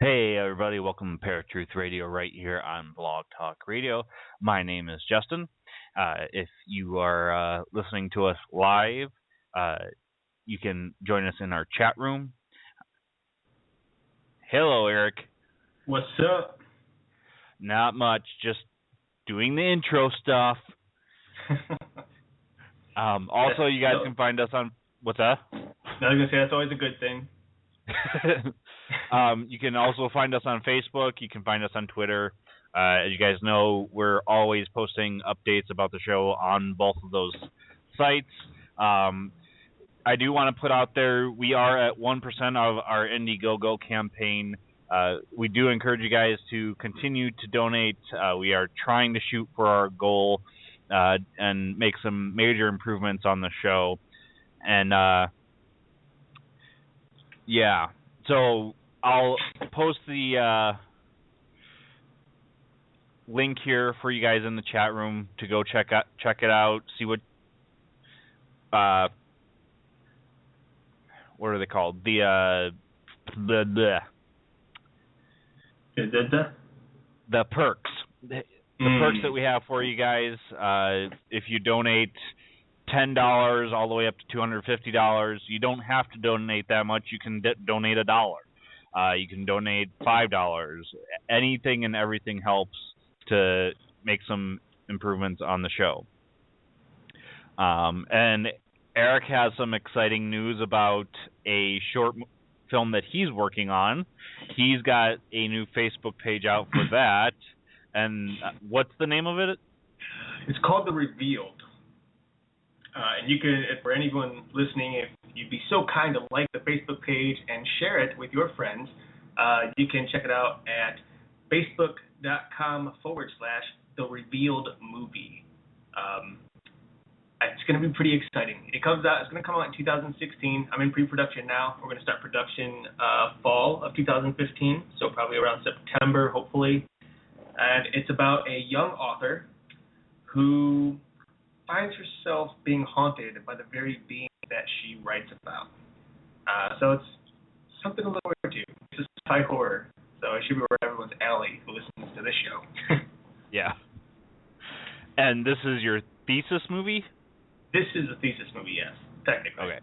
Hey everybody, welcome to Paratruth Radio right here on Blog Talk Radio. My name is Justin. If you are listening to us live, you can join us in our chat room. Hello, Eric. What's up? Not much, just doing the intro stuff. Also, you guys can find us on... What's that? I was going to say, that's always a good thing. You can also find us on Facebook. You can find us on Twitter. As you guys know, we're always posting updates about the show on both of those sites. I do want to put out there, we are at 1% of our Indiegogo campaign. We do encourage you guys to continue to donate. We are trying to shoot for our goal and make some major improvements on the show. And yeah, so I'll post the link here for you guys in the chat room to go check it out. See what are they called? The perks. The perks that we have for you guys. If you donate $10 all the way up to $250, you don't have to donate that much. You can donate $1. You can donate $5. Anything and everything helps to make some improvements on the show. And Eric has some exciting news about a short film that he's working on. He's got a new Facebook page out for that. And what's the name of it? It's called The Revealed. And you can, for anyone listening, if you'd be so kind to like the Facebook page and share it with your friends, you can check it out at facebook.com/The Revealed Movie. It's going to be pretty exciting. It's going to come out in 2016. I'm in pre-production now. We're going to start production fall of 2015, so probably around September, hopefully. And it's about a young author who finds herself being haunted by the very being that she writes about. So it's something to look forward to. It's a spy horror, so it should be right everyone's alley who listens to this show. Yeah. And this is your thesis movie? This is a thesis movie, yes, technically. Okay.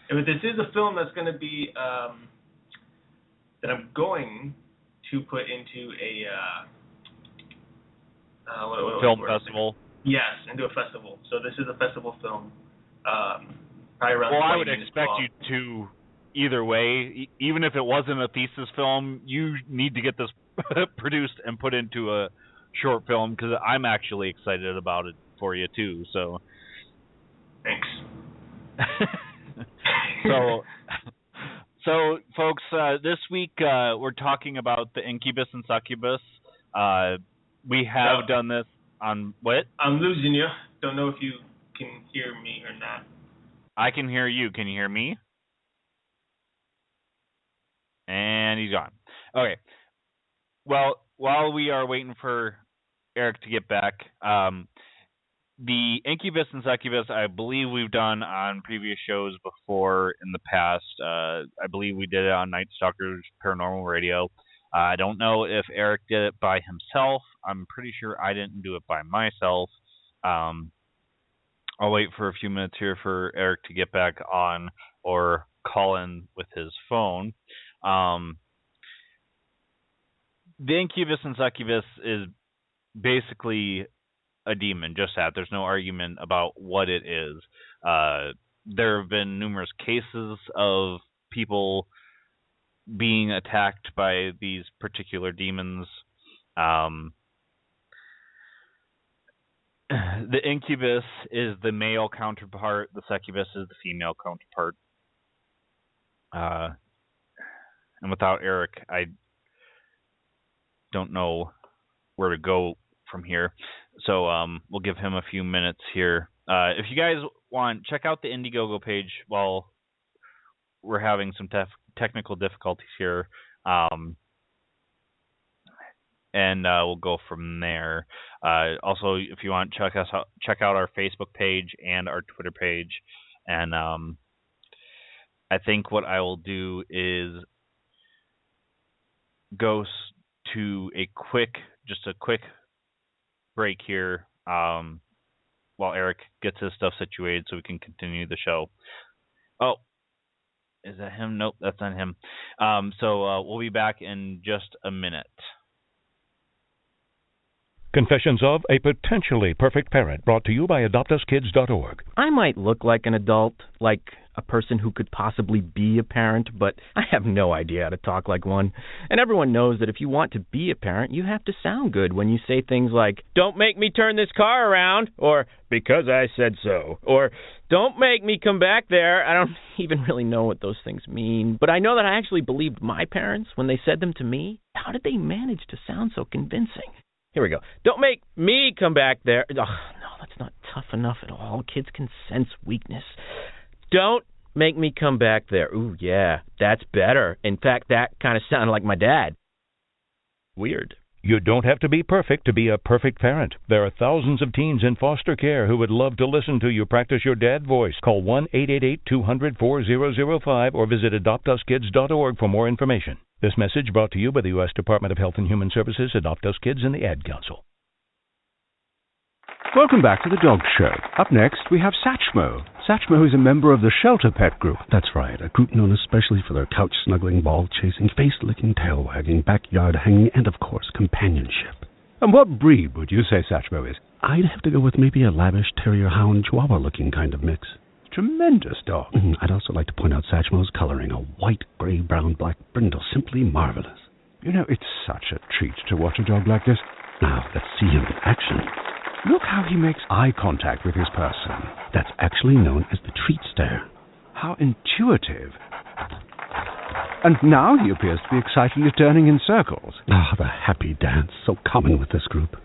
But this is a film that's going to be, that I'm going to put into a film festival. Yes, into a festival. So this is a festival film. Probably around. Well, I would expect you to, either way, even if it wasn't a thesis film, you need to get this produced and put into a short film, because I'm actually excited about it for you too. So. Thanks. So folks, this week we're talking about the Incubus and Succubus. We have done this on what? I'm losing you. Don't know if you can hear me or not. I can hear you. Can you hear me? And he's gone. Okay. Well, while we are waiting for Eric to get back, the Incubus and Succubus, I believe we've done on previous shows before in the past. I believe we did it on Night Stalkers Paranormal Radio. I don't know if Eric did it by himself. I'm pretty sure I didn't do it by myself. I'll wait for a few minutes here for Eric to get back on or call in with his phone. The Incubus and Succubus is basically a demon, just that. There's no argument about what it is. There have been numerous cases of people being attacked by these particular demons. The Incubus is the male counterpart. The Succubus is the female counterpart. And without Eric, I don't know where to go from here. So we'll give him a few minutes here. If you guys want, check out the Indiegogo page while we're having some technical difficulties here. And we'll go from there. Also, if you want, check out our Facebook page and our Twitter page. And I think what I will do is go to a quick break here while Eric gets his stuff situated so we can continue the show. Oh, is that him? Nope, that's not him. So we'll be back in just a minute. Confessions of a Potentially Perfect Parent, brought to you by AdoptUsKids.org. I might look like an adult, like a person who could possibly be a parent, but I have no idea how to talk like one. And everyone knows that if you want to be a parent, you have to sound good when you say things like, "Don't make me turn this car around," or "Because I said so," or "Don't make me come back there." I don't even really know what those things mean, but I know that I actually believed my parents when they said them to me. How did they manage to sound so convincing? Here we go. "Don't make me come back there." Oh, no, that's not tough enough at all. Kids can sense weakness. "Don't make me come back there." Ooh, yeah, that's better. In fact, that kind of sounded like my dad. Weird. You don't have to be perfect to be a perfect parent. There are thousands of teens in foster care who would love to listen to you practice your dad voice. Call 1-888-200-4005 or visit AdoptUsKids.org for more information. This message brought to you by the U.S. Department of Health and Human Services, Adopt Us Kids, and the Ad Council. Welcome back to the Dog Show. Up next, we have Satchmo. Satchmo is a member of the Shelter Pet Group. That's right, a group known especially for their couch-snuggling, ball-chasing, face-licking, tail-wagging, backyard-hanging, and, of course, companionship. And what breed would you say Satchmo is? I'd have to go with maybe a lavish terrier-hound chihuahua-looking kind of mix. Tremendous dog. I'd also like to point out Satchmo's coloring, a white, gray, brown, black brindle, simply marvelous. You know, it's such a treat to watch a dog like this. Now, let's see him in action. Look how he makes eye contact with his person. That's actually known as the treat stare. How intuitive. And now he appears to be excitedly turning in circles. Ah, the happy dance, so common with this group.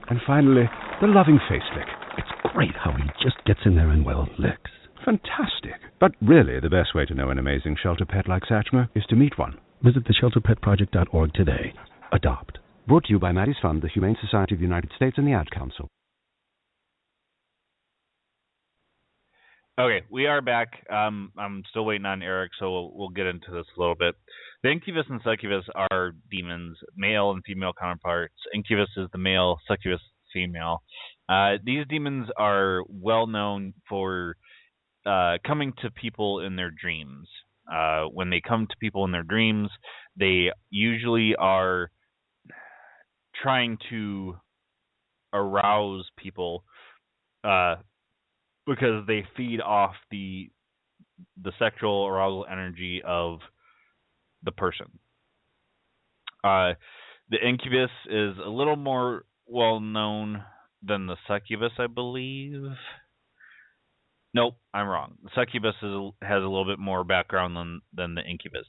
And finally, the loving face lick. It's great how he just gets in there and, well, licks. Fantastic. But really, the best way to know an amazing shelter pet like Satchmo is to meet one. Visit theshelterpetproject.org today. Adopt. Brought to you by Maddie's Fund, the Humane Society of the United States, and the Ad Council. Okay, we are back. I'm still waiting on Eric, so we'll get into this a little bit. The incubus and succubus are demons, male and female counterparts. Incubus is the male, succubus female. These demons are well known for coming to people in their dreams. When they come to people in their dreams, they usually are trying to arouse people because they feed off the sexual arousal energy of the person. The incubus is a little more well known than the succubus, I believe. Nope, I'm wrong. The succubus has a little bit more background than the incubus.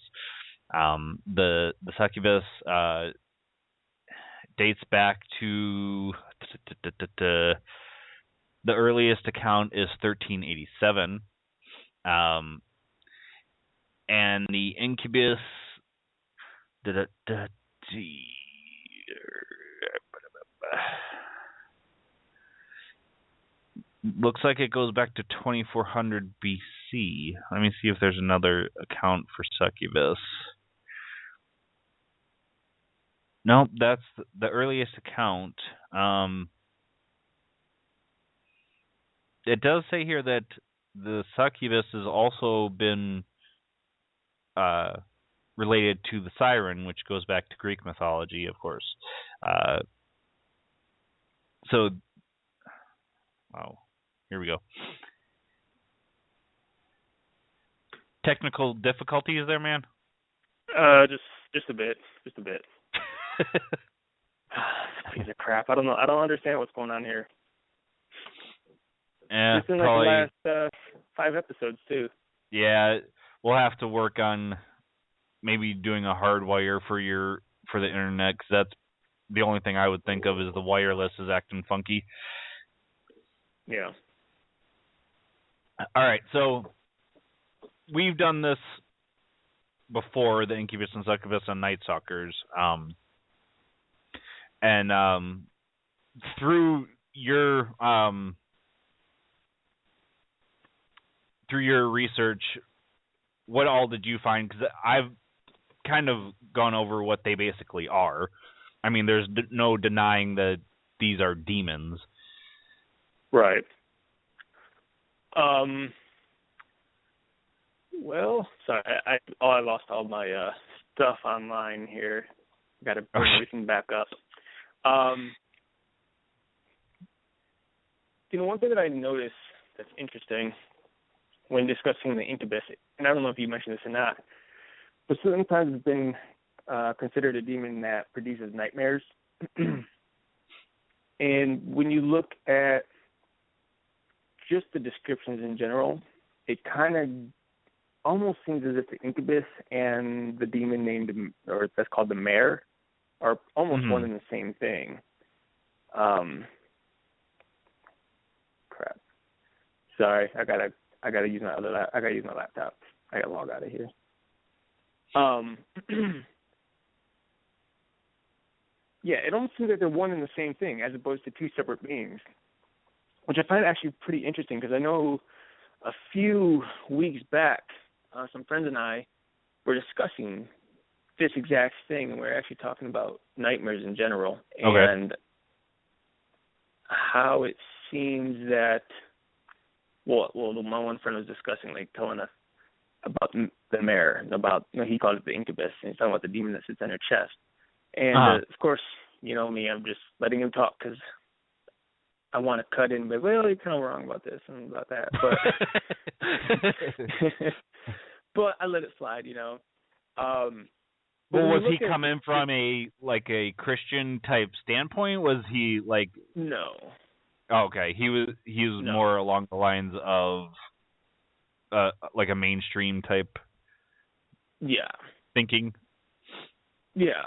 The succubus dates back to the earliest account is 1387, and the incubus looks like it goes back to 2400 BC. Let me see if there's another account for succubus. Nope, that's the earliest account. It does say here that the succubus has also been related to the siren, which goes back to Greek mythology, of course. Wow, here we go. Technical difficulties there, man? Just a bit. Piece of crap. I don't know. I don't understand what's going on here. Yeah, it's in probably, like the last 5 episodes too. Yeah, we'll have to work on maybe doing a hardwire for the internet, because that's the only thing I would think of is the wireless is acting funky. Yeah. All right, so we've done this before, the incubus and succubus and night stalkers, and through your research, what all did you find? Because I've kind of gone over what they basically are. I mean, there's no denying that these are demons. Right. Well, sorry, I lost all my stuff online here. Got to bring everything back up. One thing that I noticed that's interesting when discussing the incubus, and I don't know if you mentioned this or not, but sometimes it's been considered a demon that produces nightmares. And when you look at just the descriptions in general, it kind of almost seems as if the incubus and the demon named, or that's called the mare, are almost one and the same thing. Crap. Sorry, I gotta use my I gotta use my laptop. I gotta log out of here. Yeah, it almost seems like they're one and the same thing as opposed to two separate beings, which I find actually pretty interesting because I know a few weeks back, some friends and I were discussing this exact thing, and we're actually talking about nightmares in general and how it seems that, my one friend was discussing, telling us about the mare, about, he called it the incubus, and he's talking about the demon that sits on her chest. And, of course, me, I'm just letting him talk because I want to cut in, but, you're kind of wrong about this and about that. But, but I let it slide, Well, was he coming from a Christian type standpoint? Was he No. Oh, okay, he was no. More along the lines of a mainstream type. Yeah. Thinking. Yeah.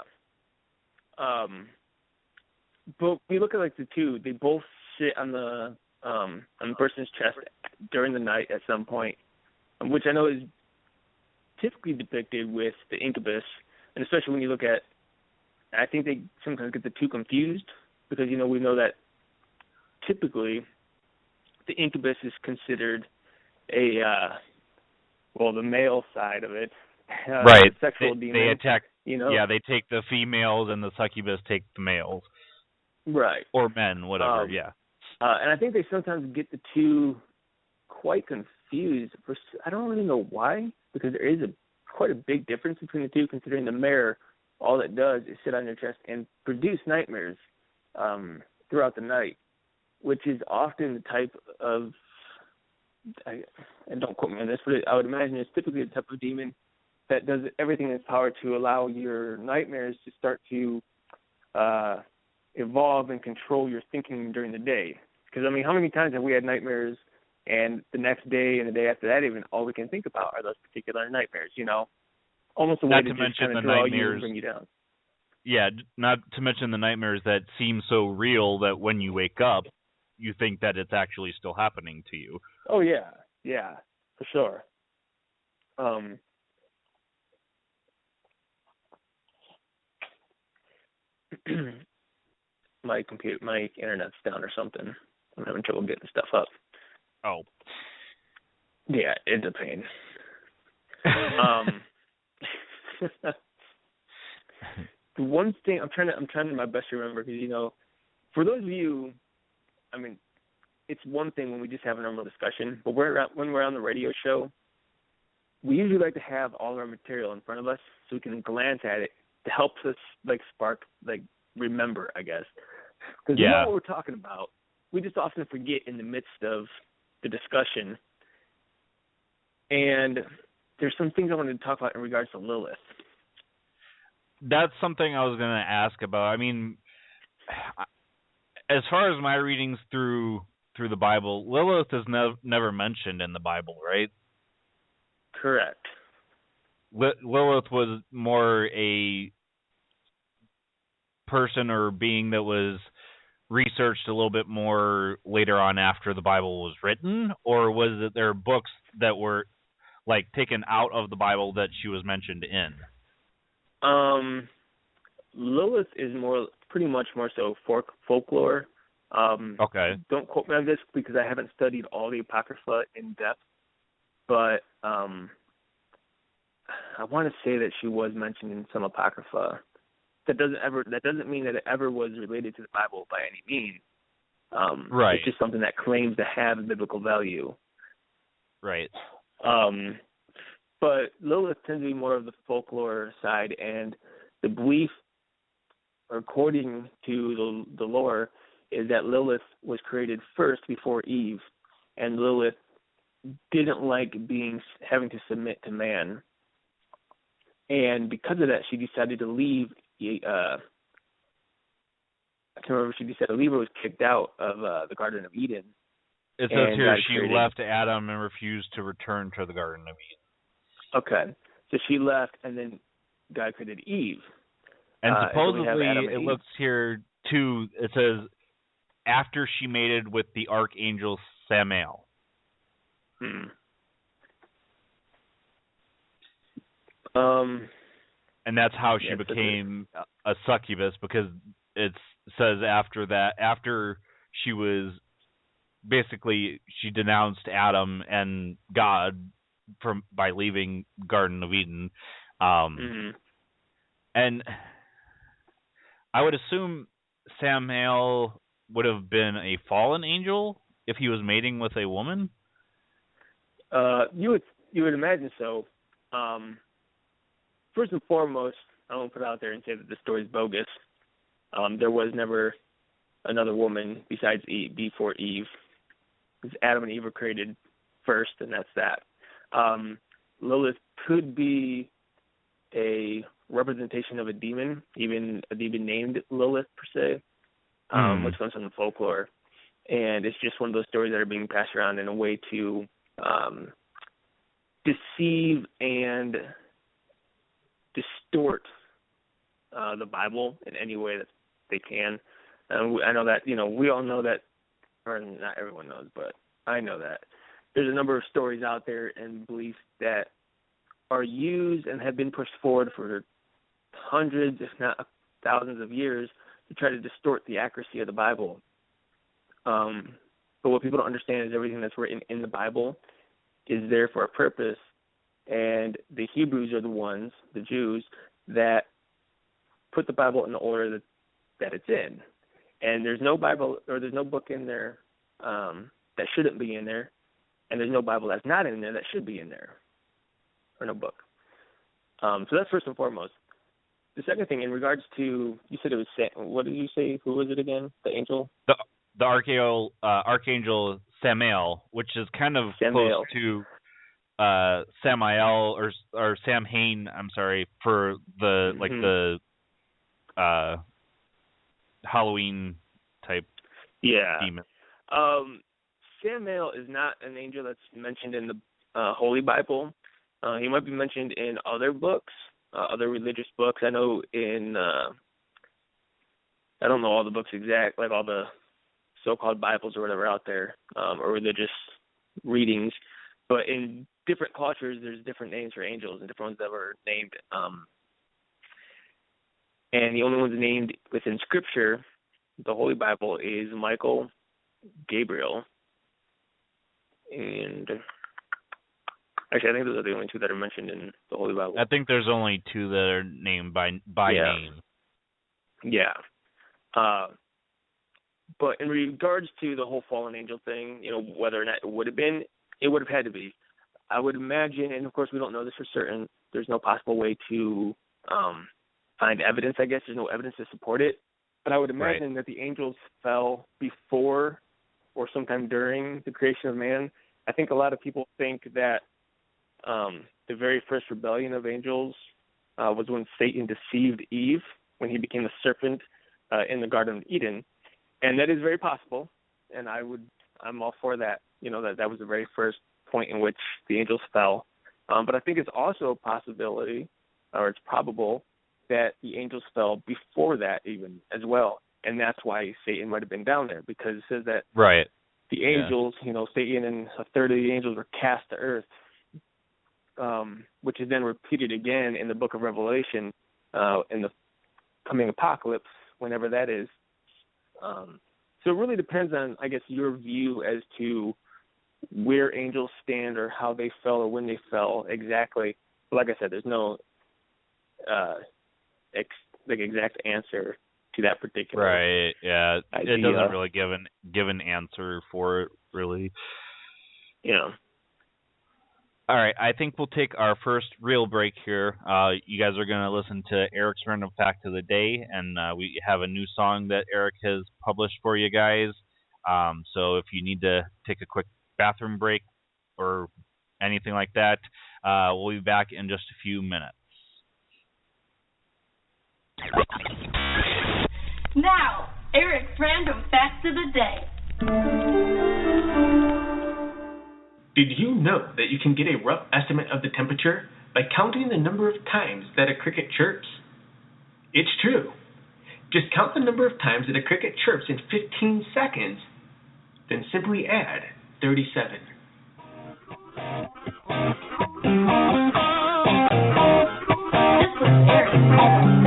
But we look at the two. They both sit on the person's chest during the night at some point, which I know is typically depicted with the incubus. And especially when you look at, I think they sometimes get the two confused because, we know that typically the incubus is considered the male side of it. Right. Sexual demon. They attack, Yeah, they take the females and the succubus take the males. Right. Or men, whatever, And I think they sometimes get the two quite confused. I don't really know why, because there is quite a big difference between the two, considering the mare, all it does is sit on your chest and produce nightmares throughout the night, which is often the type of, and don't quote me on this, but I would imagine it's typically the type of demon that does everything in its power to allow your nightmares to start to evolve and control your thinking during the day. Because, how many times have we had nightmares and the next day and the day after that even, all we can think about are those particular nightmares, Almost a way to just kind of draw you and bring you down. Yeah, not to mention the nightmares that seem so real that when you wake up, you think that it's actually still happening to you. Oh, yeah. Yeah, for sure. My internet's down or something. I'm having trouble getting stuff up. Oh. Yeah, it's a pain. The one thing I'm trying my best to remember, because for those of you, it's one thing when we just have a normal discussion, but when we're on the radio show, we usually like to have all our material in front of us so we can glance at it to help us spark remember, I guess, because we know what we're talking about. We just often forget in the midst of the discussion. And there's some things I wanted to talk about in regards to Lilith. That's something I was going to ask about. As far as my readings through the Bible, Lilith is never mentioned in the Bible, right? Correct. Lilith was more a person or being that was researched a little bit more later on after the Bible was written, or was it there books that were taken out of the Bible that she was mentioned in? Lilith is pretty much more so folklore. Okay. Don't quote me on this because I haven't studied all the Apocrypha in depth, but I want to say that she was mentioned in some apocrypha. That doesn't mean that it ever was related to the Bible by any means. Right. It's just something that claims to have biblical value. Right. But Lilith tends to be more of the folklore side, and the belief, according to the lore, is that Lilith was created first before Eve, and Lilith didn't like having to submit to man, and because of that, she decided to leave. I can't remember if she decided to leave or was kicked out of the Garden of Eden. It says here she left Adam and refused to return to the Garden of Eden. Okay, so she left, and then God created Eve. And supposedly, it looks here too. It says after she mated with the archangel Samael. And that's how she became a succubus, because it says after she was basically, she denounced Adam and God by leaving Garden of Eden. And I would assume Samael would have been a fallen angel if he was mating with a woman. You would imagine so. First and foremost, I won't put it out there and say that the story is bogus. There was never another woman besides Eve, before Eve. Because Adam and Eve were created first, and that's that. Lilith could be a representation of a demon, even a demon named Lilith per se, which comes from the folklore. And it's just one of those stories that are being passed around in a way to deceive and distort the Bible in any way that they can. I know that, we all know that, or not everyone knows, but I know that there's a number of stories out there and beliefs that are used and have been pushed forward for hundreds, if not thousands of years, to try to distort the accuracy of the Bible. But what people don't understand is everything that's written in the Bible is there for a purpose, and the Hebrews are the ones, the Jews, that put the Bible in the order that it's in. And there's no Bible, or there's no book in there that shouldn't be in there, and there's no Bible that's not in there that should be in there, or no book. So that's first and foremost. The second thing, in regards to, you said it was, what did you say? Who was it again? The angel? The archangel Samael, which is kind of close to Samael or Samhain. I'm sorry, for the the Halloween type demon. Samael is not an angel that's mentioned in the Holy Bible. He might be mentioned in other books, other religious books. I know I don't know all the books exact, like all the so-called Bibles or whatever out there, or religious readings. But in different cultures, there's different names for angels and different ones that were named. And the only ones named within Scripture, the Holy Bible, is Michael, Gabriel, and actually, I think those are the only two that are mentioned in the Holy Bible. I think there's only two that are named by name. Yeah. But in regards to the whole fallen angel thing, whether or not it would have had to be. I would imagine, and of course we don't know this for certain, there's no possible way to find evidence, I guess. There's no evidence to support it. But I would imagine that the angels fell before or sometime during the creation of man. I think a lot of people think that the very first rebellion of angels was when Satan deceived Eve, when he became a serpent in the Garden of Eden. And that is very possible, and I'm all for that. That was the very first point in which the angels fell. But I think it's also a possibility, or it's probable, that the angels fell before that even as well. And that's why Satan might have been down there, because it says that the angels, Satan and a third of the angels were cast to earth, which is then repeated again in the book of Revelation in the coming apocalypse, whenever that is. So it really depends on, I guess, your view as to where angels stand or how they fell or when they fell exactly. But like I said, there's no exact answer to that particular. Right. Yeah. Idea. It doesn't really give an answer for it, really. Yeah. All right. I think we'll take our first real break here. You guys are going to listen to Eric's random fact of the day, and we have a new song that Eric has published for you guys. So if you need to take a quick bathroom break or anything like that, we'll be back in just a few minutes. Now, Eric's random fact of the day. Did you know that you can get a rough estimate of the temperature by counting the number of times that a cricket chirps? It's true. Just count the number of times that a cricket chirps in 15 seconds, then simply add 37. This was Eric's random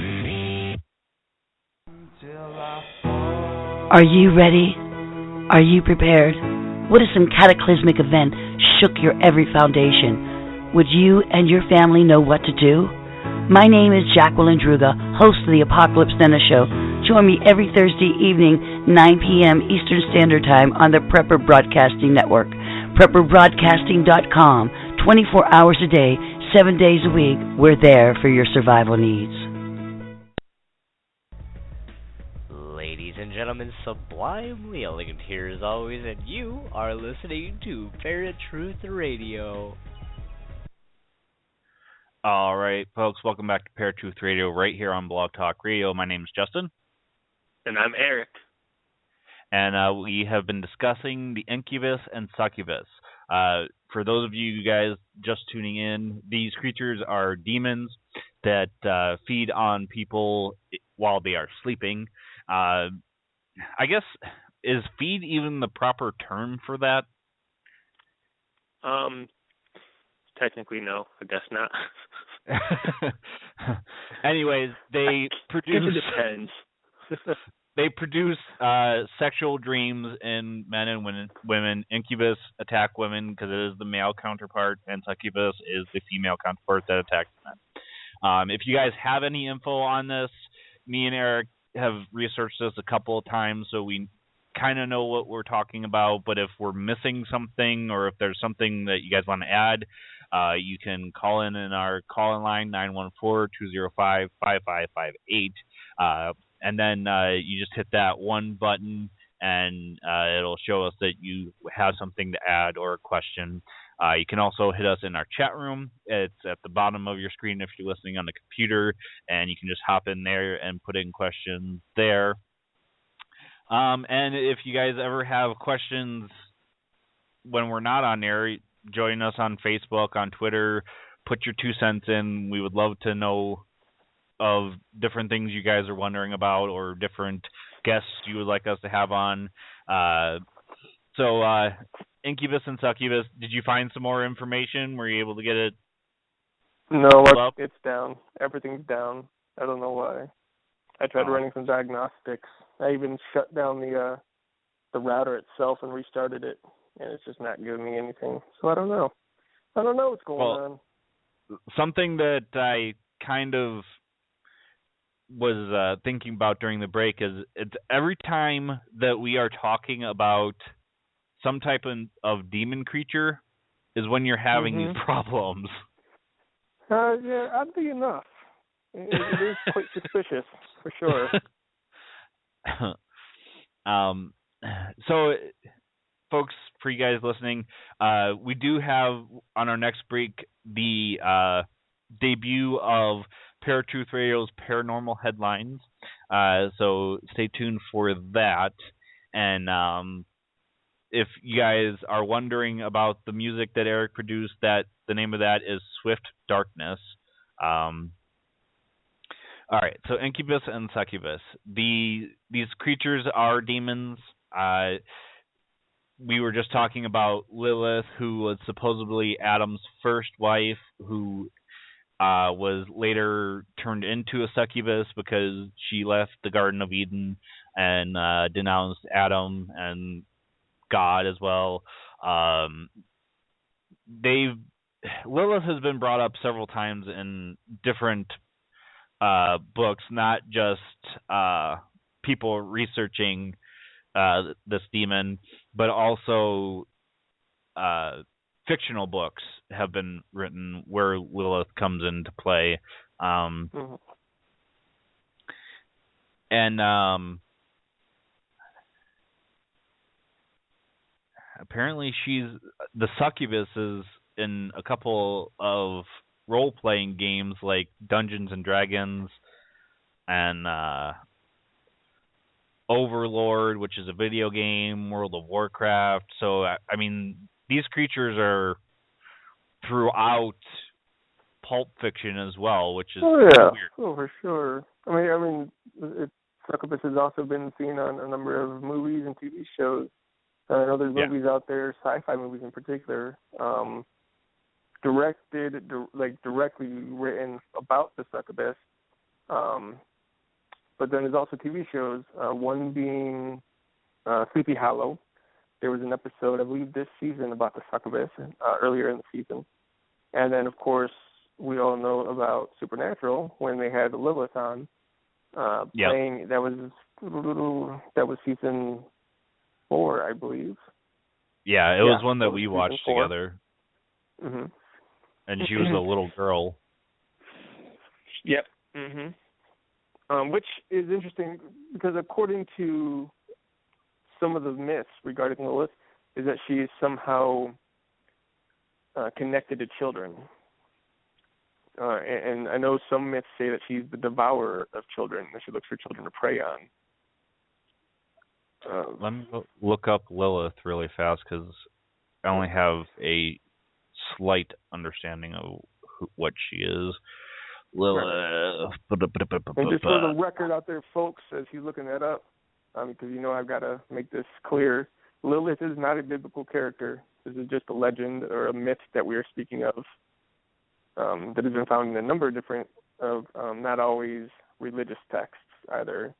fact of the day. Are you ready? Are you prepared? What if some cataclysmic event shook your every foundation? Would you and your family know what to do? My name is Jacqueline Druga, host of the Apocalypse Center Show. Join me every Thursday evening, 9 p.m. Eastern Standard Time on the Prepper Broadcasting Network. PrepperBroadcasting.com. 24 hours a day, 7 days a week. We're there for your survival needs. Ladies and gentlemen, sublimely elegant here as always, and you are listening to Paratruth Radio. All right, folks, welcome back to Paratruth Radio right here on Blog Talk Radio. My name is Justin. And I'm Eric. And we have been discussing the incubus and succubus. For those of you guys just tuning in, these creatures are demons that feed on people while they are sleeping. I guess, is feed even the proper term for that? Technically, no. I guess not. Anyways, they produce. It depends. They produce sexual dreams in men and women. Incubus attack women because it is the male counterpart, and succubus is the female counterpart that attacks men. If you guys have any info on this, me and Eric have researched this a couple of times, so we kind of know what we're talking about. But if we're missing something, or if there's something that you guys want to add, you can call in our call-in line, 914-205-5558. And then you just hit that one button, and it'll show us that you have something to add or a question. You can also hit us in our chat room. It's at the bottom of your screen if you're listening on the computer, and you can just hop in there and put in questions there. And if you guys ever have questions when we're not on there, join us on Facebook, on Twitter, put your 2 cents in. We would love to know of different things you guys are wondering about, or different guests you would like us to have on. So incubus and succubus, did you find some more information? Were you able to get it? No, up? It's down. Everything's down. I don't know why. I tried running some diagnostics. I even shut down the router itself and restarted it, and it's just not giving me anything. So I don't know. I don't know what's going on. Something that I kind of was thinking about during the break is it's every time that we are talking about some type of demon creature is when you're having these problems. Yeah, oddly enough. It is quite suspicious, for sure. So, folks, for you guys listening, we do have on our next break the debut of Paratruth Radio's Paranormal Headlines. So stay tuned for that. And if you guys are wondering about the music that Eric produced, that the name of that is Swift Darkness. All right, so incubus and succubus. These creatures are demons. We were just talking about Lilith, who was supposedly Adam's first wife, who was later turned into a succubus because she left the Garden of Eden and denounced Adam and God as well. Lilith has been brought up several times in different books, not just people researching this demon, but also fictional books have been written where Lilith comes into play. And apparently the succubus is in a couple of role-playing games like Dungeons and Dragons and Overlord, which is a video game, World of Warcraft. So, I mean, these creatures are throughout pulp fiction as well, which is weird. Oh, for sure. I mean, succubus has also been seen on a number of movies and TV shows. I know there's movies out there, sci-fi movies in particular, directly written about the succubus. But then there's also TV shows, one being Sleepy Hollow. There was an episode, I believe, this season about the succubus, earlier in the season. And then, of course, we all know about Supernatural when they had Lilith on playing. That was season 4, I believe. Yeah, it was one that we watched together. Mm-hmm. And she was a little girl. Yep. Mm-hmm. Which is interesting because according to some of the myths regarding Lilith, is that she is somehow connected to children. And I know some myths say that she's the devourer of children, that she looks for children to prey on. Let me look up Lilith really fast because I only have a slight understanding of what she is. Lilith. And just for the record out there, folks, as he's looking that up, because I've got to make this clear, Lilith is not a biblical character. This is just a legend or a myth that we are speaking of that has been found in a number of different, not always religious texts either.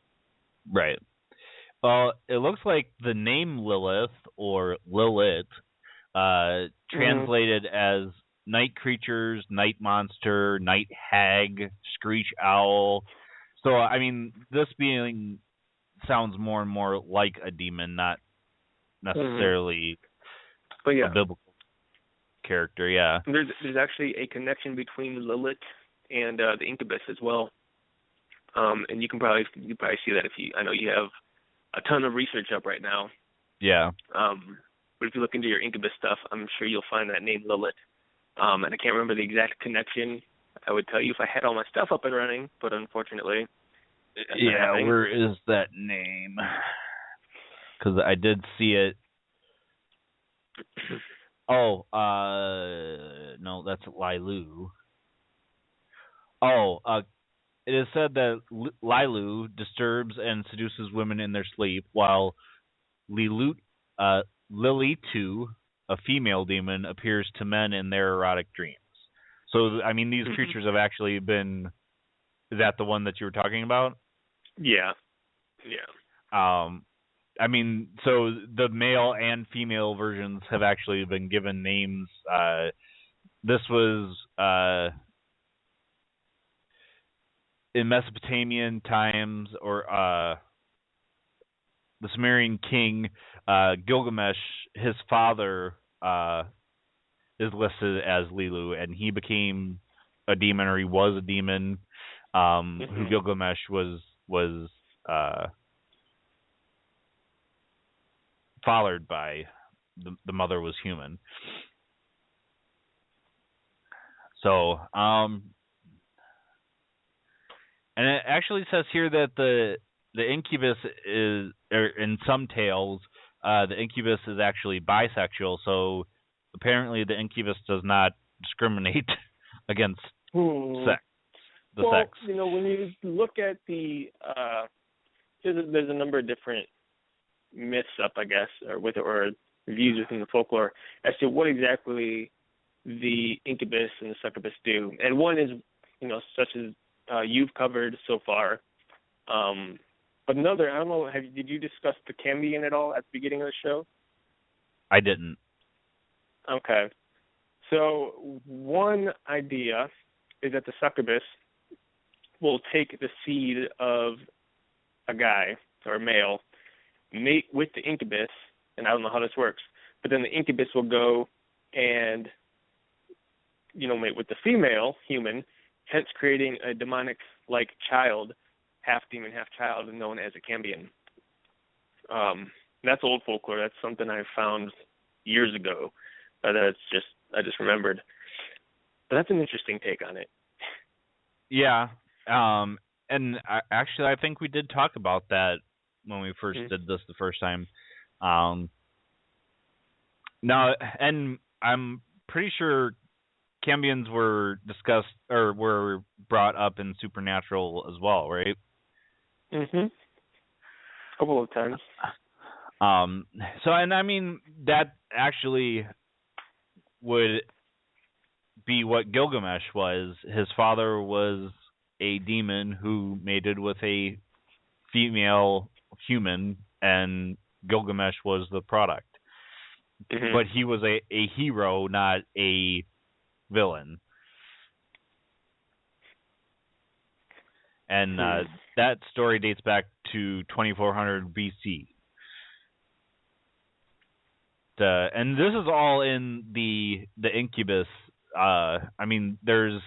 Right. It looks like the name Lilith or Lilith, translated as night creatures, night monster, night hag, screech owl. So, I mean, this being sounds more and more like a demon, not necessarily a biblical character. Yeah. There's actually a connection between Lilith and the incubus as well. And you can probably see that I know you have a ton of research up right now. Yeah. But if you look into your incubus stuff, I'm sure you'll find that name Lilith. And I can't remember the exact connection. I would tell you if I had all my stuff up and running, but unfortunately. Yeah, where is that name? Because I did see it. Oh, no, that's Lilu. Oh, it is said that Lilu disturbs and seduces women in their sleep, while Lilitu, a female demon, appears to men in their erotic dreams. So, I mean, these creatures have actually been... Is that the one that you were talking about? Yeah. I mean, so the male and female versions have actually been given names. This was... in Mesopotamian times, or the Sumerian king Gilgamesh, his father is listed as Lilu, and he became a demon, or he was a demon. Who Gilgamesh was fathered by. The mother was human. So, and it actually says here that the incubus is, or in some tales, the incubus is actually bisexual. So apparently the incubus does not discriminate against sex. Sex. When you look at the, there's a number of different myths up, I guess, or views within the folklore as to what exactly the incubus and the succubus do. And one is, such as you've covered so far. But another, I don't know, did you discuss the Cambion at all at the beginning of the show? I didn't. Okay. So one idea is that the succubus will take the seed of a guy or a male, mate with the incubus, and I don't know how this works, but then the incubus will go and, mate with the female human, hence creating a demonic-like child, half demon, half child, known as a Cambion. That's old folklore. That's something I found years ago. I just remembered. But that's an interesting take on it. Yeah. And I think we did talk about that when we first did this the first time. Now, and I'm pretty sure Cambions were discussed or were brought up in Supernatural as well, right? A couple of times. So, and I mean, that actually would be what Gilgamesh was. His father was a demon who mated with a female human, and Gilgamesh was the product. But he was a hero, not a villain. And that story dates back to 2400 BC. And this is all in the incubus. I mean, there's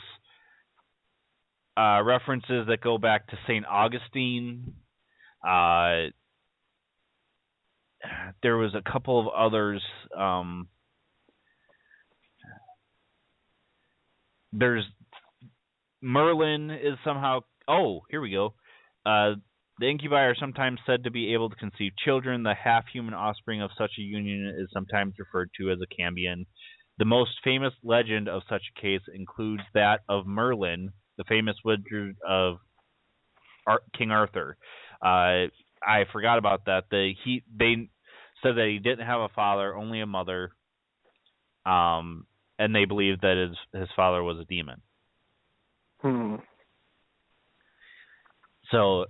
references that go back to St. Augustine. There was a couple of others. There's Merlin is somehow. Oh, here we go. The incubi are sometimes said to be able to conceive children. The half-human offspring of such a union is sometimes referred to as a cambion. The most famous legend of such a case includes that of Merlin, the famous wizard of King Arthur. I forgot about that. They said that he didn't have a father, only a mother, and they believed that his father was a demon. So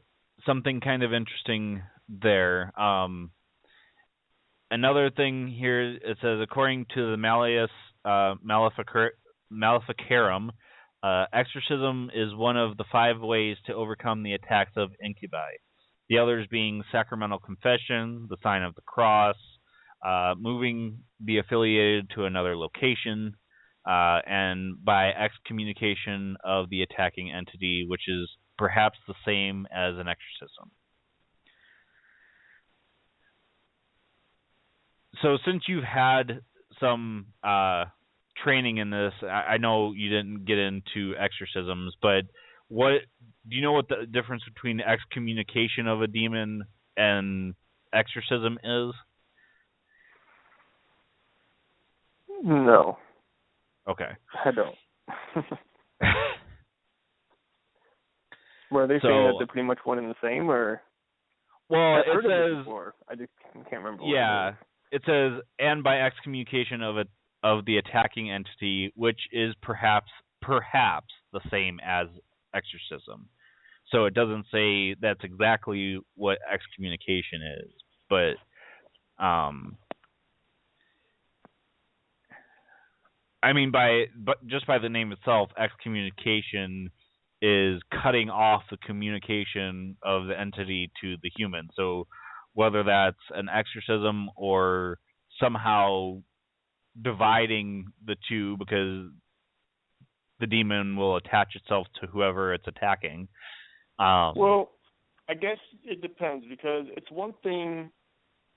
something kind of interesting there. Another thing here, it says, according to the Malleus Maleficarum, exorcism is one of the 5 ways to overcome the attacks of incubi. The others being sacramental confession, the sign of the cross, moving the affiliated to another location, and by excommunication of the attacking entity, which is perhaps the same as an exorcism. So since you've had some training in this, I know you didn't get into exorcisms, but do you know what the difference between excommunication of a demon and exorcism is? No. Okay. I don't. Were they saying that they're pretty much one and the same, or? Well, I've heard it of it says. before. I just can't remember. Yeah, it says, and by excommunication of the attacking entity, which is perhaps the same as exorcism. So it doesn't say that's exactly what excommunication is, but I mean, just by the name itself, excommunication is cutting off the communication of the entity to the human. So whether that's an exorcism or somehow dividing the two, because the demon will attach itself to whoever it's attacking. Well, I guess it depends, because it's one thing.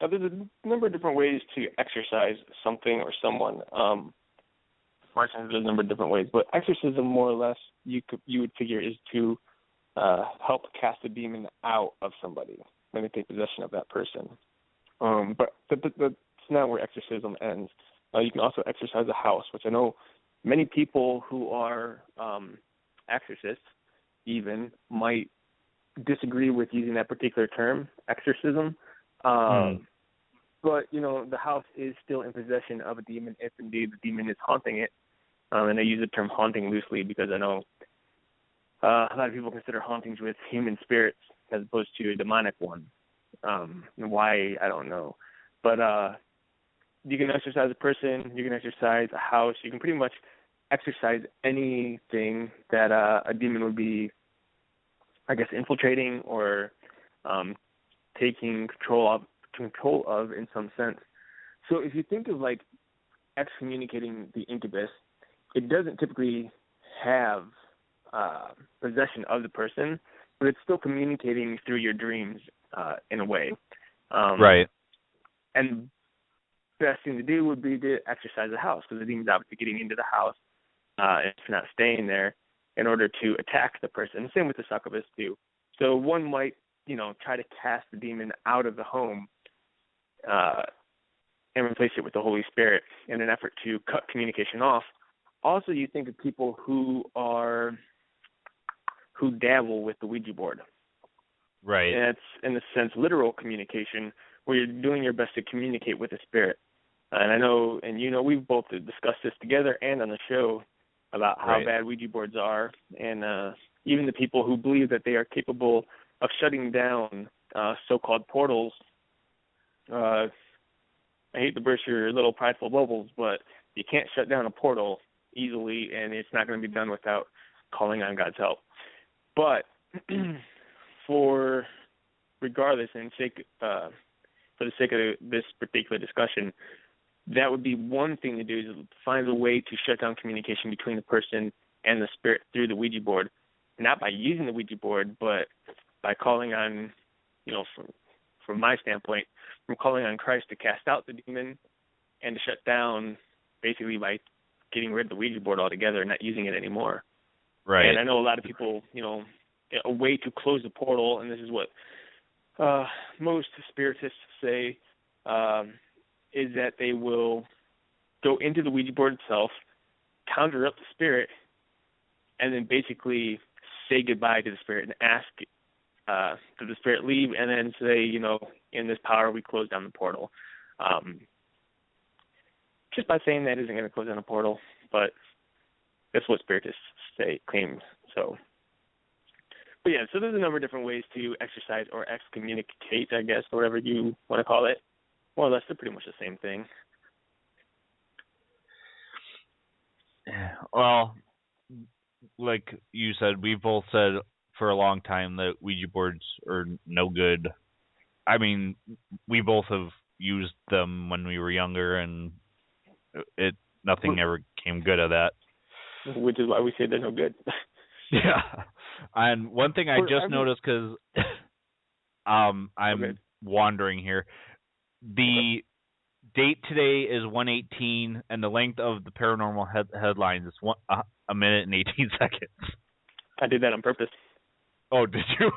There's a number of different ways to exorcise something or someone. There's a number of different ways, but exorcism, more or less, you would figure, is to help cast a demon out of somebody when they take possession of that person. But that's not where exorcism ends. You can also exorcise a house, which I know many people who are exorcists even might disagree with using that particular term, exorcism. But, the house is still in possession of a demon if indeed the demon is haunting it. And I use the term haunting loosely because I know a lot of people consider hauntings with human spirits as opposed to a demonic one. Why, I don't know. But you can exorcise a person, you can exorcise a house, you can pretty much exorcise anything that a demon would be, I guess, infiltrating or taking control of in some sense. So if you think of like excommunicating the incubus, it doesn't typically have possession of the person, but it's still communicating through your dreams in a way. Right. And best thing to do would be to exorcise the house, because the demon's obviously getting into the house and it's not staying there in order to attack the person. Same with the succubus too. So one might, try to cast the demon out of the home and replace it with the Holy Spirit in an effort to cut communication off. Also, you think of people who dabble with the Ouija board. Right. And it's, in a sense, literal communication, where you're doing your best to communicate with the spirit. And I know, and we've both discussed this together and on the show about how bad Ouija boards are, and even the people who believe that they are capable of shutting down so-called portals. I hate to burst your little prideful bubbles, but you can't shut down a portal easily, and it's not going to be done without calling on God's help. But for the sake of this particular discussion, that would be one thing to do, is find a way to shut down communication between the person and the spirit through the Ouija board, not by using the Ouija board, but by calling on, from my standpoint, from calling on Christ to cast out the demon and to shut down, basically by getting rid of the Ouija board altogether and not using it anymore. Right. And I know a lot of people, a way to close the portal, and this is what most spiritists say, is that they will go into the Ouija board itself, conjure up the spirit, and then basically say goodbye to the spirit and ask that the spirit leave, and then say, in this power we close down the portal. Just by saying that isn't going to close down a portal, but that's what spiritists claim. So, but yeah, so there's a number of different ways to exorcise or excommunicate, I guess, whatever you want to call it. More or less, they're pretty much the same thing. Well, like you said, we both said for a long time that Ouija boards are no good. I mean, we both have used them when we were younger, and nothing ever came good of that. Which is why we say they're no good. Yeah. And one thing I just noticed, because I'm wandering here, the date today is 1:18, and the length of the paranormal headlines is 1 minute and 18 seconds. I did that on purpose. Oh, did you?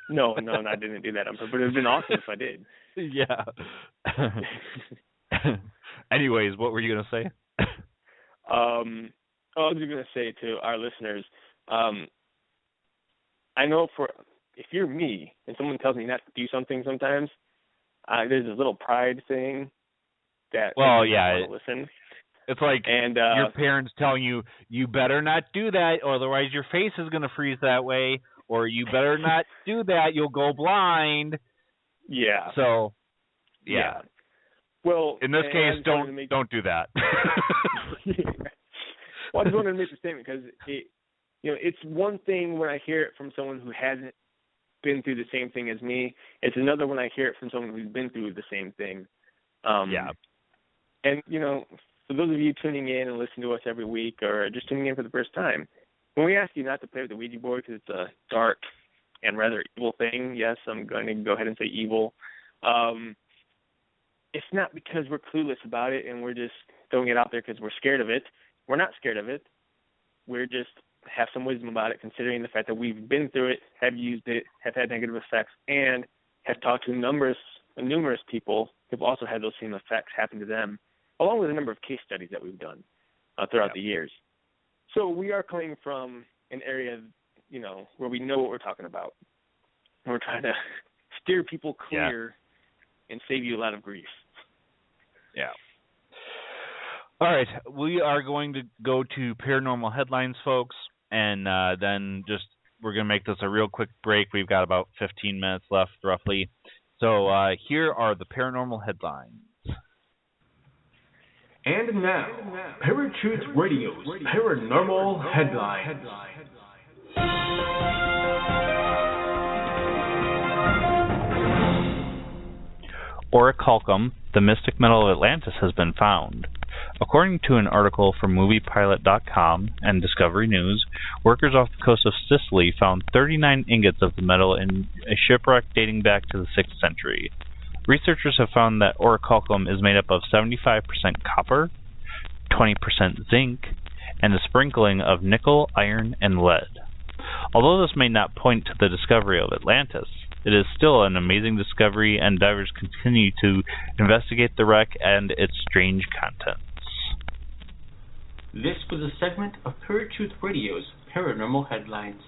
No, I didn't do that on purpose. But it would have been awesome if I did. Yeah. Anyways, what were you going to say? I was going to say to our listeners, I know if you're me and someone tells me not to do something sometimes, there's this little pride thing that I want to listen. It's like your parents telling you, you better not do that, or otherwise your face is going to freeze that way, or you better not do that, you'll go blind. Yeah. So, yeah. Well, in this case, don't do that. Well, I just wanted to make the statement because it's one thing when I hear it from someone who hasn't been through the same thing as me. It's another when I hear it from someone who's been through the same thing. Yeah. And for those of you tuning in and listening to us every week, or just tuning in for the first time, when we ask you not to play with the Ouija board because it's a dark and rather evil thing, yes, I'm going to go ahead and say evil. It's not because we're clueless about it and we're just throwing it out there because we're scared of it. We're not scared of it. We're just have some wisdom about it, considering the fact that we've been through it, have used it, have had negative effects, and have talked to numerous people who've also had those same effects happen to them, along with a number of case studies that we've done throughout the years. So we are coming from an area, where we know what we're talking about. And we're trying to steer people clear and save you a lot of grief. Yeah. All right, we are going to go to paranormal headlines, folks, and then we're going to make this a real quick break. We've got about 15 minutes left, roughly. So here are the paranormal headlines. And now, Paratruth Radio's paranormal headlines. Orichalcum, the mystic metal of Atlantis, has been found. According to an article from MoviePilot.com and Discovery News, workers off the coast of Sicily found 39 ingots of the metal in a shipwreck dating back to the 6th century. Researchers have found that orichalcum is made up of 75% copper, 20% zinc, and a sprinkling of nickel, iron, and lead. Although this may not point to the discovery of Atlantis, it is still an amazing discovery, and divers continue to investigate the wreck and its strange contents. This was a segment of Paratruth Radio's paranormal headlines.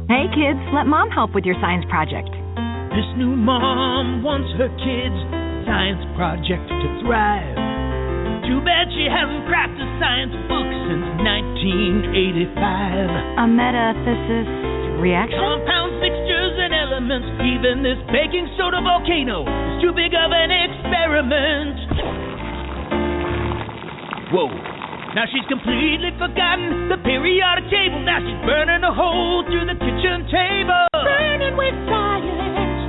Hey kids, let mom help with your science project. This new mom wants her kids' science project to thrive. Too bad she hasn't cracked a science book since 1985. A metathesis reaction? Compounds, mixtures, and elements. Even this baking soda volcano is too big of an experiment. Whoa. Now she's completely forgotten the periodic table. Now she's burning a hole through the kitchen table. explaining with science.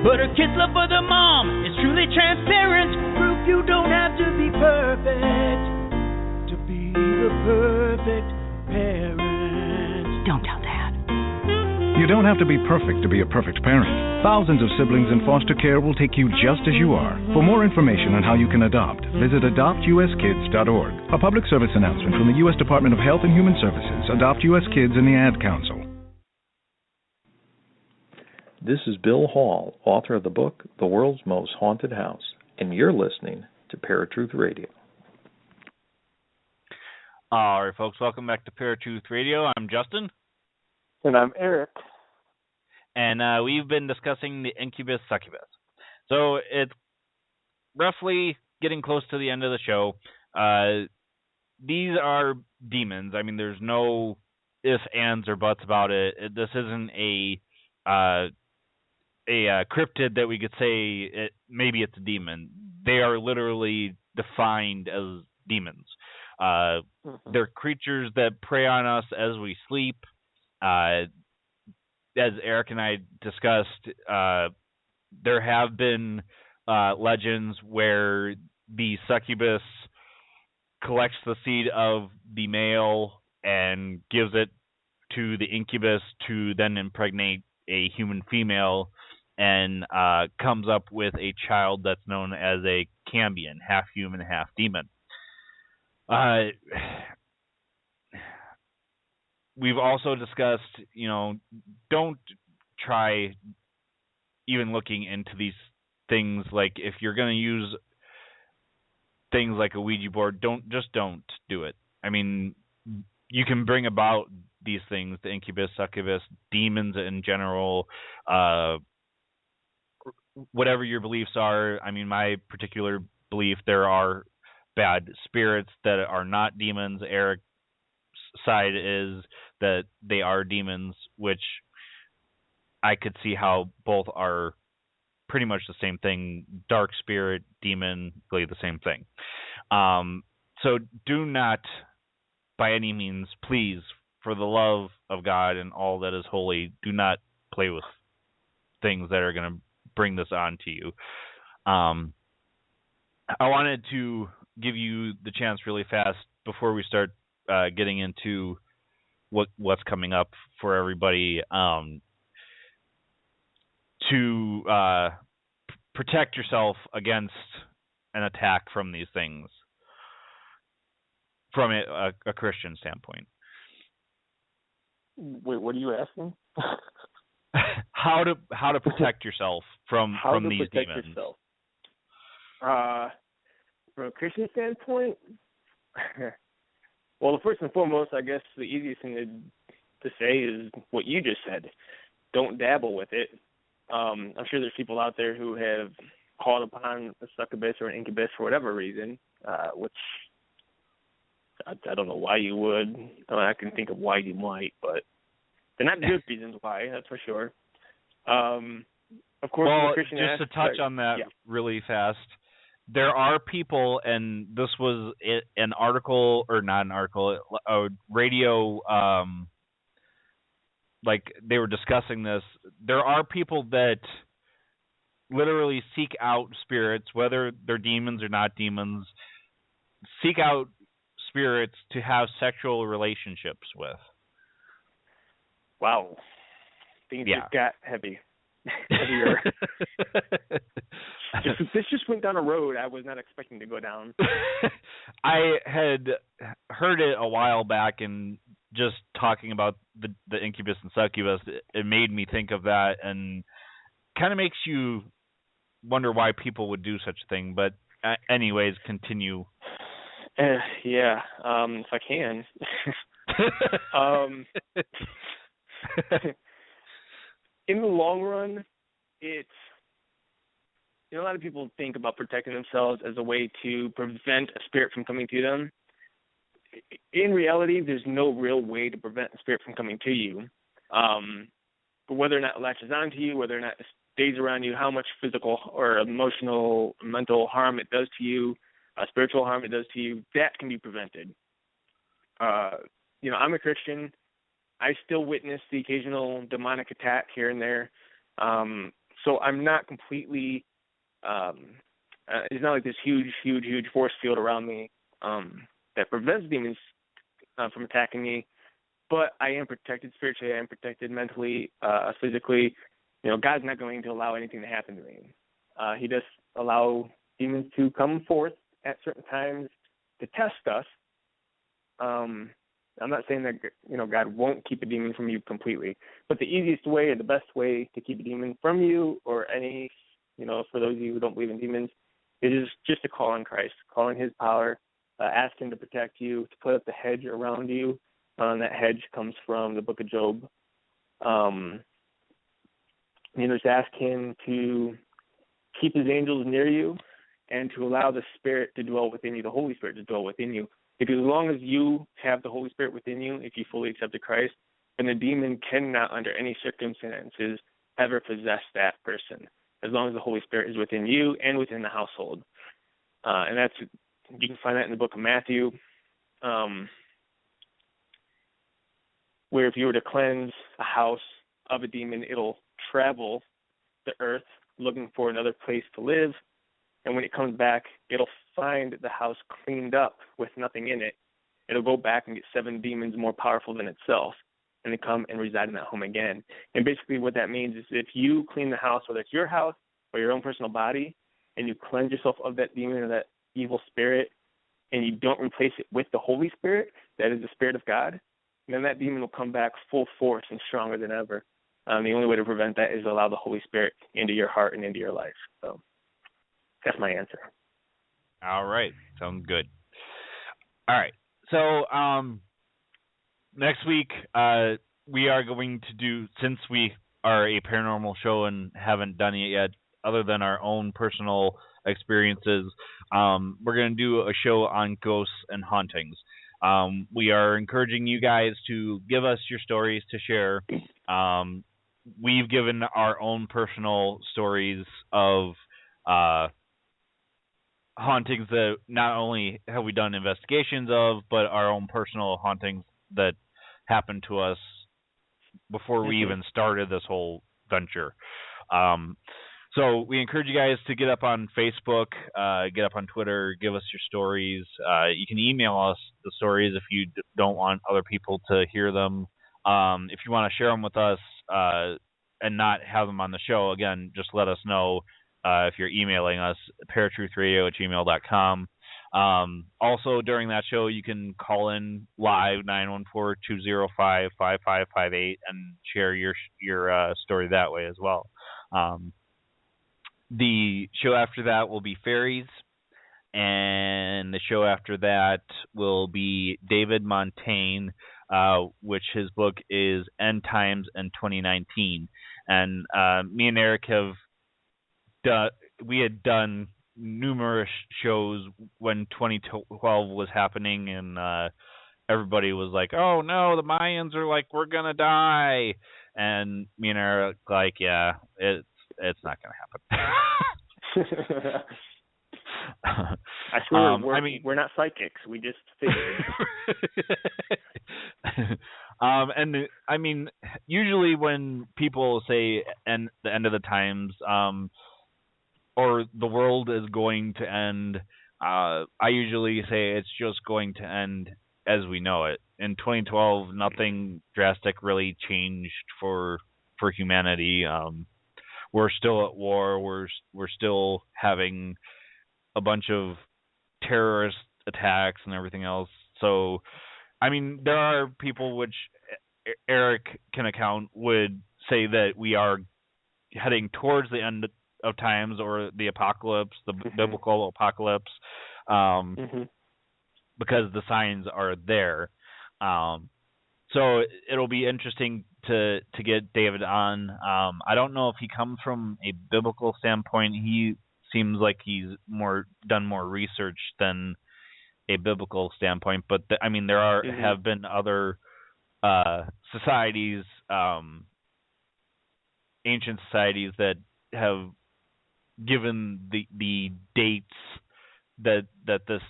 But her kid's love for the mom is truly transparent. Proof you don't have to be perfect to be the perfect parent. Don't tell Dad. You don't have to be perfect to be a perfect parent. Thousands of siblings in foster care will take you just as you are. For more information on how you can adopt, visit adoptuskids.org. A public service announcement from the U.S. Department of Health and Human Services, Adopt U.S. Kids, and the Ad Council. This is Bill Hall, author of the book, The World's Most Haunted House, and you're listening to Paratruth Radio. All right, folks, welcome back to Paratruth Radio. I'm Justin. And I'm Eric. And we've been discussing the Incubus Succubus. So it's roughly getting close to the end of the show. These are demons. I mean, there's no ifs, ands, or buts about it. This isn't a cryptid that we could say maybe it's a demon. They are literally defined as demons. They're creatures that prey on us as we sleep. As Eric and I discussed, there have been legends where the succubus collects the seed of the male and gives it to the incubus to then impregnate a human female and comes up with a child that's known as a cambion, half human, half demon. We've also discussed, don't try even looking into these things. Like, if you're going to use things like a Ouija board, don't do it. I mean, you can bring about these things, the incubus, succubus, demons in general, whatever your beliefs are. I mean, my particular belief, there are bad spirits that are not demons. Eric's side is that they are demons, which I could see how both are pretty much the same thing. Dark spirit, demon, really the same thing. So do not, by any means, please, for the love of God and all that is holy, do not play with things that are going to bring this on to you. I wanted to give you the chance really fast before we start getting into what's coming up for everybody, to protect yourself against an attack from these things from a Christian standpoint. Wait, what are you asking? How to protect yourself from these demons? Yourself? From a Christian standpoint, well, first and foremost, I guess the easiest thing to say is what you just said. Don't dabble with it. I'm sure there's people out there who have called upon a succubus or an incubus for whatever reason, which I don't know why you would. I mean, I can think of why you might, but they're not good reasons why, that's for sure. Of course, well, Christian just to touch on that really fast, there are people, and this was an article, or not an article, a radio, like they were discussing this. There are people that literally seek out spirits, whether they're demons or not demons, seek out spirits to have sexual relationships with. Wow. Things just got heavier. This just went down a road I was not expecting to go down. I had heard it a while back, and just talking about the incubus and succubus, it made me think of that, and kind of makes you wonder why people would do such a thing. But anyways, continue. If I can. In the long run, it's, a lot of people think about protecting themselves as a way to prevent a spirit from coming to them. In reality, there's no real way to prevent a spirit from coming to you. But whether or not it latches onto you, whether or not it stays around you, how much physical or emotional, mental harm it does to you, spiritual harm it does to you, that can be prevented. I'm a Christian. I still witness the occasional demonic attack here and there. So I'm not completely, it's not like this huge force field around me that prevents demons from attacking me. But I am protected spiritually. I am protected mentally, physically. God's not going to allow anything to happen to me. He does allow demons to come forth at certain times to test us. I'm not saying that God won't keep a demon from you completely, but the easiest way or the best way to keep a demon from you, or any, for those of you who don't believe in demons, is just to call on Christ, call on His power, ask Him to protect you, to put up the hedge around you. And that hedge comes from the Book of Job. Just ask Him to keep His angels near you and to allow the Spirit to dwell within you, the Holy Spirit to dwell within you. Because as long as you have the Holy Spirit within you, if you fully accepted Christ, then the demon cannot, under any circumstances, ever possess that person, as long as the Holy Spirit is within you and within the household. And you can find that in the book of Matthew, where if you were to cleanse a house of a demon, it'll travel the earth looking for another place to live. And when it comes back, it'll find the house cleaned up with nothing in it. It'll go back and get 7 demons more powerful than itself, and they come and reside in that home again. And basically what that means is if you clean the house, whether it's your house or your own personal body, and you cleanse yourself of that demon or that evil spirit, and you don't replace it with the Holy Spirit, that is the Spirit of God, then that demon will come back full force and stronger than ever. The only way to prevent that is to allow the Holy Spirit into your heart and into your life. So that's my answer. All right. Sounds good. All right. So next week we are going to do, since we are a paranormal show and haven't done it yet, other than our own personal experiences, we're going to do a show on ghosts and hauntings. We are encouraging you guys to give us your stories to share. We've given our own personal stories of hauntings that not only have we done investigations of, but our own personal hauntings that happened to us before we even started this whole venture. So we encourage you guys to get up on Facebook, get up on Twitter, give us your stories. You can email us the stories if you don't want other people to hear them. If you want to share them with us and not have them on the show, again, just let us know. If you're emailing us, paratruthradio@gmail.com. Also, during that show, you can call in live, 914-205-5558, and share your story that way as well. The show after that will be fairies, and the show after that will be David Montaigne, which his book is End Times in 2019. And me and Eric we had done numerous shows when 2012 was happening, and everybody was like, "Oh no, the Mayans are like, we're gonna die," and me and Eric like, "Yeah, it's not gonna happen." I swear, we're not psychics. We just figured. And I mean, usually when people say the end of the times, or the world is going to end, I usually say it's just going to end as we know it. In 2012, nothing drastic really changed for humanity. We're still at war. We're still having a bunch of terrorist attacks and everything else. So, I mean, there are people which Eric can account would say that we are heading towards the end of times, or the apocalypse, the biblical apocalypse, because the signs are there. So it'll be interesting to get David on. I don't know if he comes from a biblical standpoint. He seems like he's done more research than a biblical standpoint, but I mean, there have been other societies, ancient societies that have given the dates that this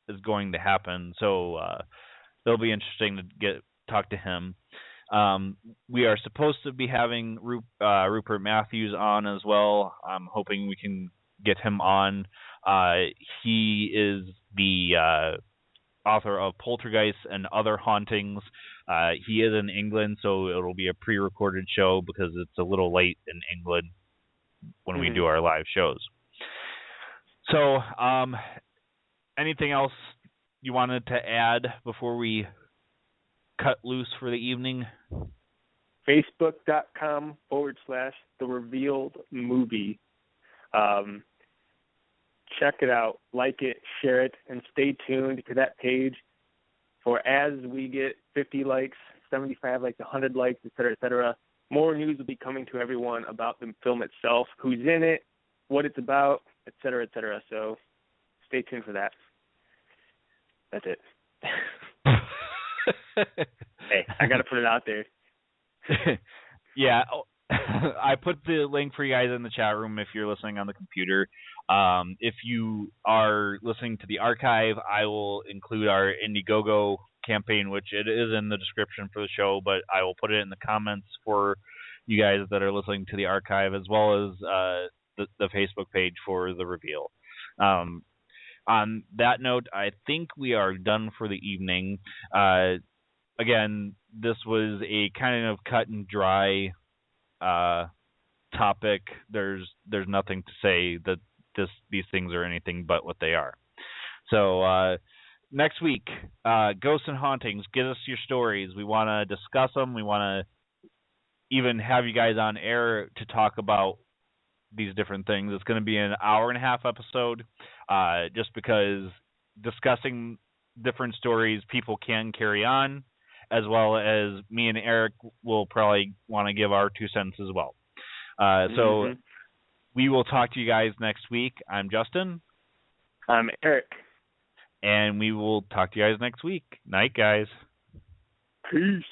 is going to happen. So it'll be interesting to talk to him. We are supposed to be having Rupert Matthews on as well. I'm hoping we can get him on. He is the author of Poltergeist and Other Hauntings. He is in England, so it'll be a pre-recorded show because it's a little late in England when we do our live shows. So, anything else you wanted to add before we cut loose for the evening? Facebook.com/The Revealed Movie. Check it out, like it, share it, and stay tuned to that page for as we get 50 likes, 75 likes, 100 likes, etc., more news will be coming to everyone about the film itself, who's in it, what it's about, etc. So stay tuned for that. That's it. Hey, I got to put it out there. Yeah, I put the link for you guys in the chat room if you're listening on the computer. If you are listening to the archive, I will include our Indiegogo campaign, which it is in the description for the show, but I will put it in the comments for you guys that are listening to the archive, as well as the Facebook page for the reveal. On that note, I think we are done for the evening. Again, this was a kind of cut and dry topic. There's nothing to say that these things are anything but what they are. So next week, Ghosts and Hauntings. Give us your stories. We want to discuss them. We want to even have you guys on air to talk about these different things. It's going to be an hour-and-a-half episode, just because discussing different stories people can carry on, as well as me and Eric will probably want to give our 2 cents as well. So we will talk to you guys next week. I'm Justin. I'm Eric. And we will talk to you guys next week. Night, guys. Peace.